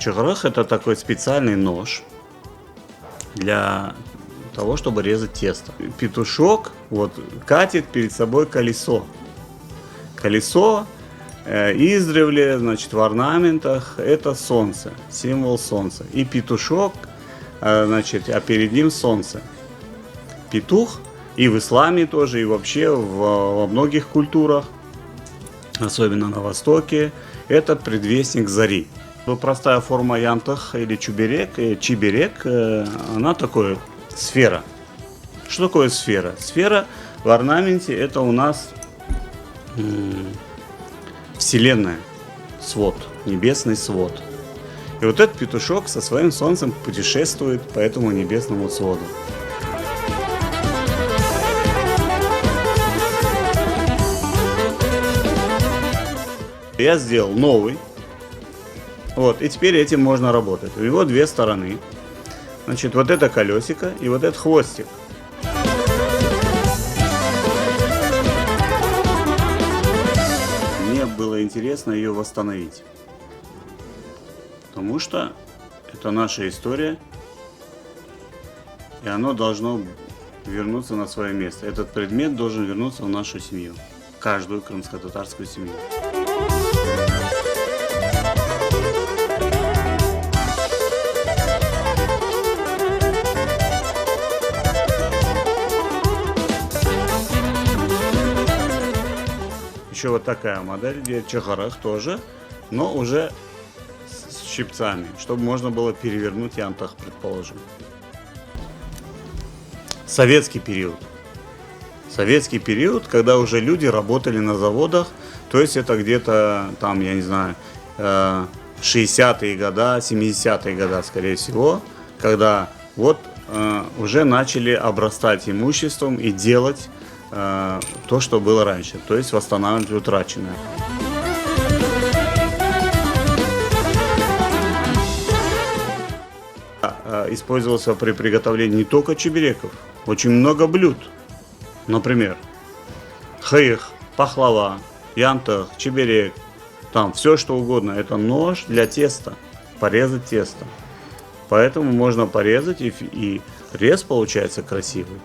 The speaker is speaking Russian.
Чыгырых — это такой специальный нож для того, чтобы резать тесто. Петушок вот катит перед собой колесо. Колесо издревле, значит, в орнаментах это солнце, символ солнца. И петушок, значит, а перед ним солнце. Петух и в исламе тоже, и вообще во многих культурах, особенно на Востоке, это предвестник зари. Простая форма янтах или чиберек, она такая сфера. Что такое сфера? Сфера в орнаменте — это у нас Вселенная, свод, небесный свод. И вот этот петушок со своим солнцем путешествует по этому небесному своду. Я сделал новый. Вот, и теперь этим можно работать. У него две стороны. Значит, вот это колесико и вот этот хвостик. Мне было интересно ее восстановить. Потому что это наша история. И оно должно вернуться на свое место. Этот предмет должен вернуться в нашу семью. Каждую крымско-татарскую семью. Еще вот такая модель, где чыгырых тоже, но уже с щипцами, чтобы можно было перевернуть янтах, предположим. Советский период. Советский период, когда уже люди работали на заводах, то есть это где-то там, я не знаю, 60-е годы, 70-е годы, скорее всего, когда вот уже начали обрастать имуществом и делать то, что было раньше, то есть восстанавливать утраченное. Использовался при приготовлении не только чебереков, очень много блюд. Например, хаих, пахлава, янтах, чеберек, там все что угодно. Это нож для теста, порезать тесто. Поэтому можно порезать, и рез получается красивый.